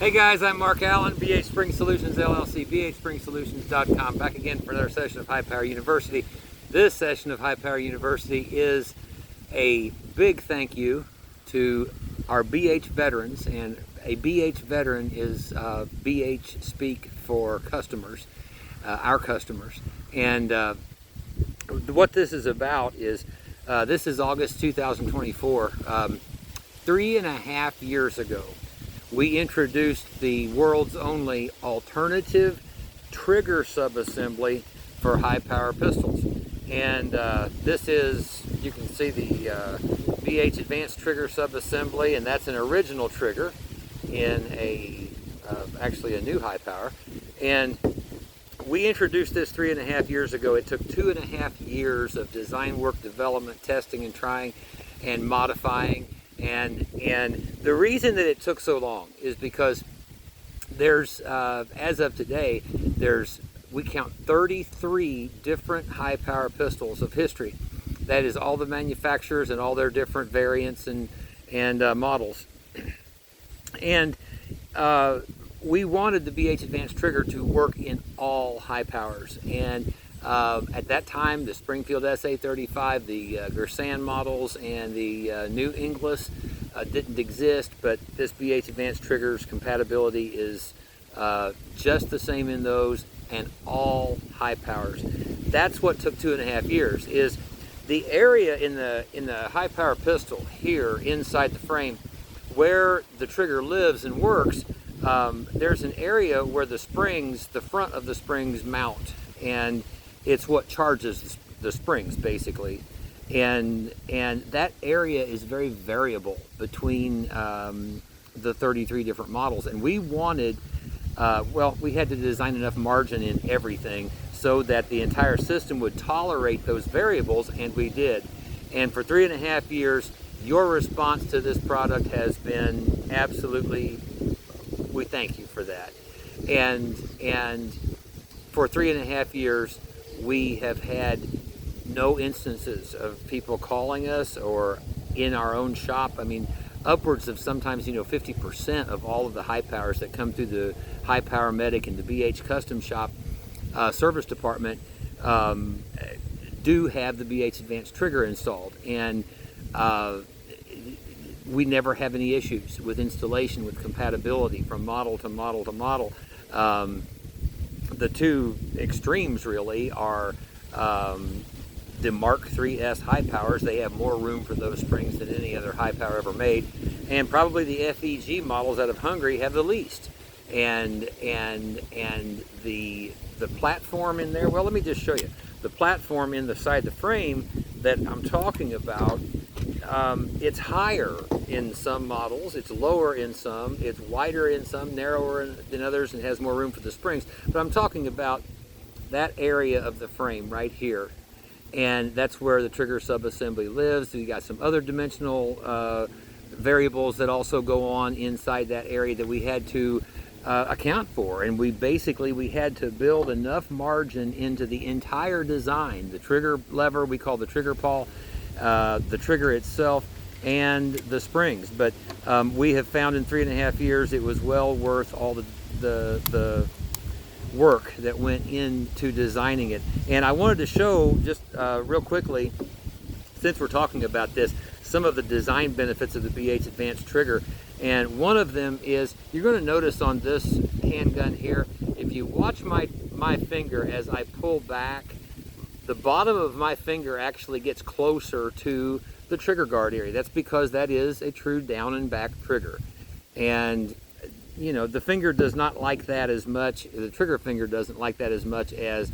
Hey guys, I'm Mark Allen, BH Spring Solutions LLC, BHSpringSolutions.com, back again for another session of High Power University. This session of High Power University is a big thank you to our BH veterans, and a BH veteran is BH speak for customers, our customers. And what this is about is, this is August 2024, 3.5 years ago. We introduced the world's only alternative trigger subassembly for high power pistols. And this is, you can see the BHAdvanced trigger subassembly, and that's an original trigger in actually a new high power. And we introduced this 3.5 years ago. It took 2.5 years of design work, development, testing, and trying and modifying. And the reason that it took so long is because there's, as of today, we count 33 different high power pistols of history. That is all the manufacturers and all their different variants and models. And we wanted the BHAdvanced trigger to work in all high powers. And at that time, the Springfield SA-35, the Gersan models, and the New Inglis didn't exist, but this BHAdvanced trigger's compatibility is just the same in those and all high powers. That's what took 2.5 years, is the area in the high power pistol here inside the frame where the trigger lives and works. There's an area where the springs, the front of the springs, mount, and it's what charges the springs, basically. And that area is very variable between the 33 different models. And we wanted, we had to design enough margin in everything so that the entire system would tolerate those variables, and we did. And for 3.5 years, your response to this product has been absolutely, we thank you for that. And for 3.5 years, we have had no instances of people calling us or in our own shop. I mean, upwards of sometimes, 50% of all of the high powers that come through the High Power Medic and the BH Custom Shop service department do have the BHAdvanced trigger installed. And we never have any issues with installation, with compatibility from model to model to model. The two extremes really are the Mark III's high powers. They have more room for those springs than any other high power ever made, and probably the FEG models out of Hungary have the least. And the platform in there, well, let me just show you. The platform inside the frame that I'm talking about, it's higher in some models, it's lower in some, it's wider in some, narrower than others, and has more room for the springs. But I'm talking about that area of the frame right here. And that's where the trigger subassembly lives. You got some other dimensional variables that also go on inside that area that we had to account for. And we had to build enough margin into the entire design. The trigger lever, we call the trigger pawl, the trigger itself, and the springs. But we have found in 3.5 years it was well worth all the work that went into designing it. And I wanted to show just real quickly, since we're talking about this, some of the design benefits of the BHAdvanced trigger. And one of them is, you're going to notice on this handgun here, if you watch my finger as I pull back, the bottom of my finger actually gets closer to the trigger guard area. That's because that is a true down and back trigger. And the finger does not like that as much, the trigger finger doesn't like that as much as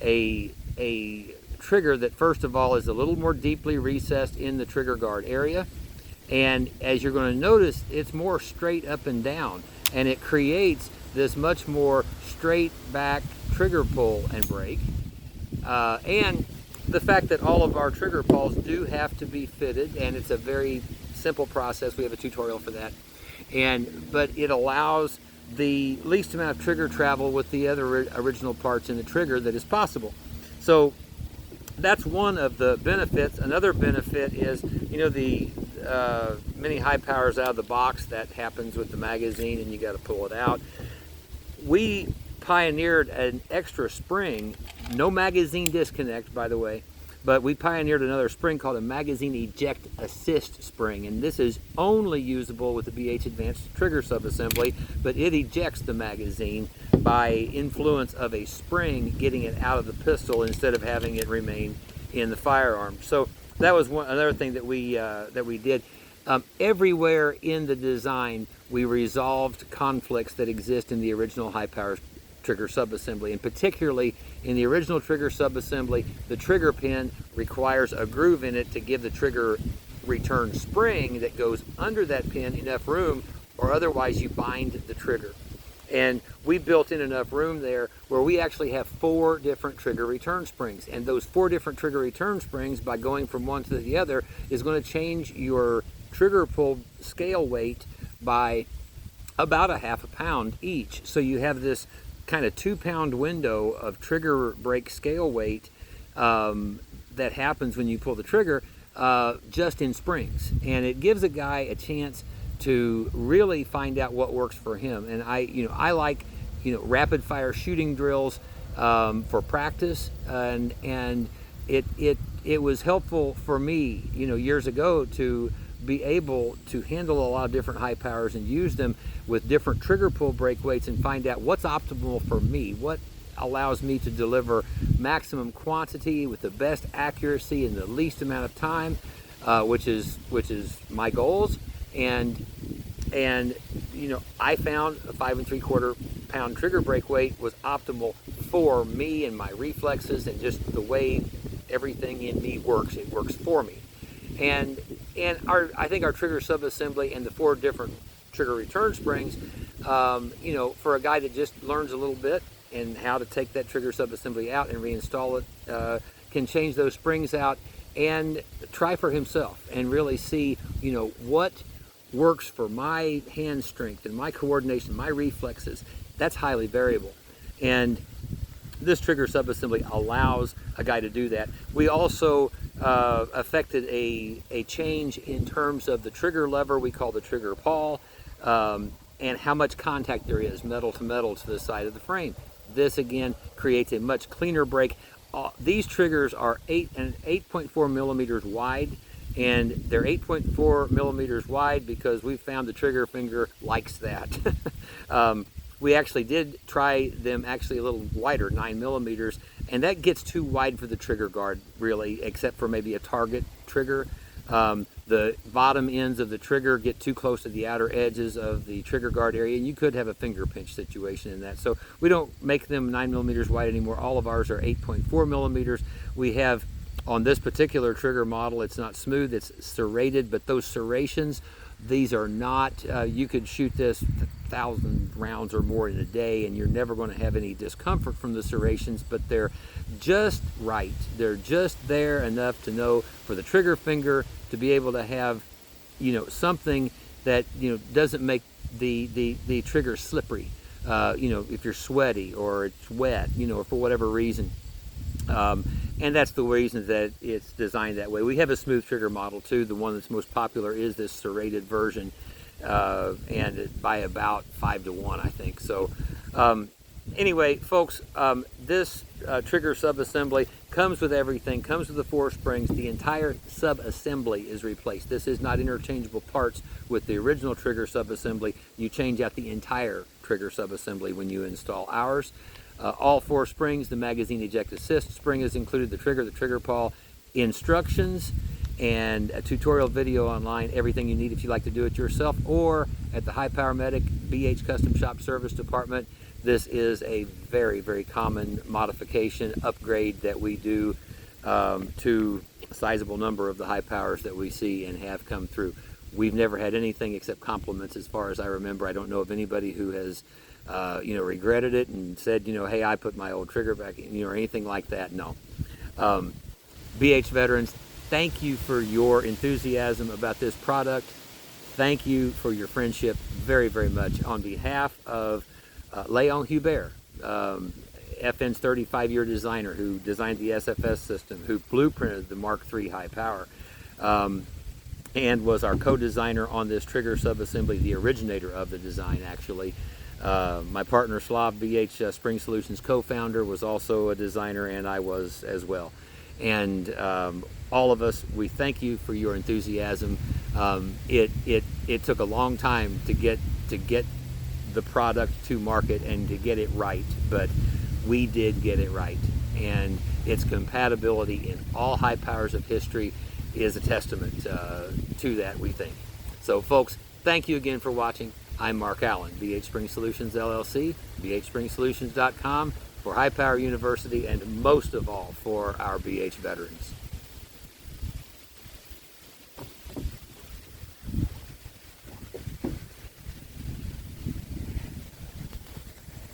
a trigger that, first of all, is a little more deeply recessed in the trigger guard area. And as you're going to notice, it's more straight up and down, and it creates this much more straight back trigger pull and break. And the fact that all of our trigger pawls do have to be fitted, and it's a very simple process. We have a tutorial for that. But it allows the least amount of trigger travel with the other original parts in the trigger that is possible. So that's one of the benefits. Another benefit is, you know, the many high powers out of the box, that happens with the magazine and you got to pull it out. We pioneered an extra spring, no magazine disconnect, by the way, but we pioneered another spring called a magazine eject assist spring, and this is only usable with the BHAdvanced trigger subassembly, but it ejects the magazine by influence of a spring getting it out of the pistol instead of having it remain in the firearm. So that was another thing that we did. Everywhere in the design, we resolved conflicts that exist in the original high power trigger subassembly, and particularly in the original trigger subassembly, the trigger pin requires a groove in it to give the trigger return spring that goes under that pin enough room, or otherwise you bind the trigger. And we built in enough room there where we actually have 4 different trigger return springs, and those 4 different trigger return springs, by going from one to the other, is going to change your trigger pull scale weight by about a half a pound each. So you have this kind of 2-pound window of trigger brake scale weight that happens when you pull the trigger just in springs, and it gives a guy a chance to really find out what works for him. And I like, rapid fire shooting drills for practice, and it was helpful for me, years ago, to be able to handle a lot of different high powers and use them with different trigger pull brake weights and find out what's optimal for me, what allows me to deliver maximum quantity with the best accuracy in the least amount of time, which is my goals. And I found a 5 3/4 pound trigger brake weight was optimal for me and my reflexes and just the way everything in me works. It works for me. And I think our trigger subassembly and the 4 different trigger return springs, for a guy that just learns a little bit and how to take that trigger subassembly out and reinstall it, can change those springs out and try for himself and really see, what works for my hand strength and my coordination, my reflexes. That's highly variable. And this trigger subassembly allows a guy to do that. We also affected a change in terms of the trigger lever we call the trigger pawl, and how much contact there is, metal to metal, to the side of the frame. This again creates a much cleaner brake. These triggers are 8.4 millimeters wide, and they're 8.4 millimeters wide because we found the trigger finger likes that. We actually did try them actually a little wider, 9 millimeters, and that gets too wide for the trigger guard, really, except for maybe a target trigger. The bottom ends of the trigger get too close to the outer edges of the trigger guard area, and you could have a finger pinch situation in that. So we don't make them 9 millimeters wide anymore. All of ours are 8.4 millimeters. We have, on this particular trigger model, it's not smooth, it's serrated, but those serrations, these are not, you could shoot this 1,000 rounds or more in a day and you're never going to have any discomfort from the serrations, but they're just right. They're just there enough to know for the trigger finger to be able to have, something that, doesn't make the trigger slippery, if you're sweaty or it's wet, or for whatever reason. And that's the reason that it's designed that way. We have a smooth trigger model too. The one that's most popular is this serrated version, and by about 5 to 1, I think. So anyway, folks, this trigger subassembly comes with everything, comes with the 4 springs. The entire subassembly is replaced. This is not interchangeable parts with the original trigger subassembly. You change out the entire trigger subassembly when you install ours. All 4 springs, the magazine eject assist spring is included, the trigger pawl, instructions, and a tutorial video online, everything you need if you like to do it yourself, or at the High Power Medic BH Custom Shop Service Department. This is a very, very common modification, upgrade that we do to a sizable number of the high powers that we see and have come through. We've never had anything except compliments as far as I remember. I don't know of anybody who has regretted it and said, hey, I put my old trigger back in, or anything like that. No. BH veterans, thank you for your enthusiasm about this product. Thank you for your friendship very, very much. On behalf of Léon Hubert FN's 35-year designer who designed the SFS system, who blueprinted the Mark III high power, and was our co-designer on this trigger subassembly, the originator of the design, actually. My partner Slav, BH Spring Solutions co-founder, was also a designer, and I was as well. And all of us, we thank you for your enthusiasm. It took a long time to get the product to market and to get it right, but we did get it right. And its compatibility in all high powers of history is a testament to that, we think. So folks, thank you again for watching. I'm Mark Allen, BH Spring Solutions LLC, bhspringsolutions.com, for High Power University, and most of all for our BH veterans.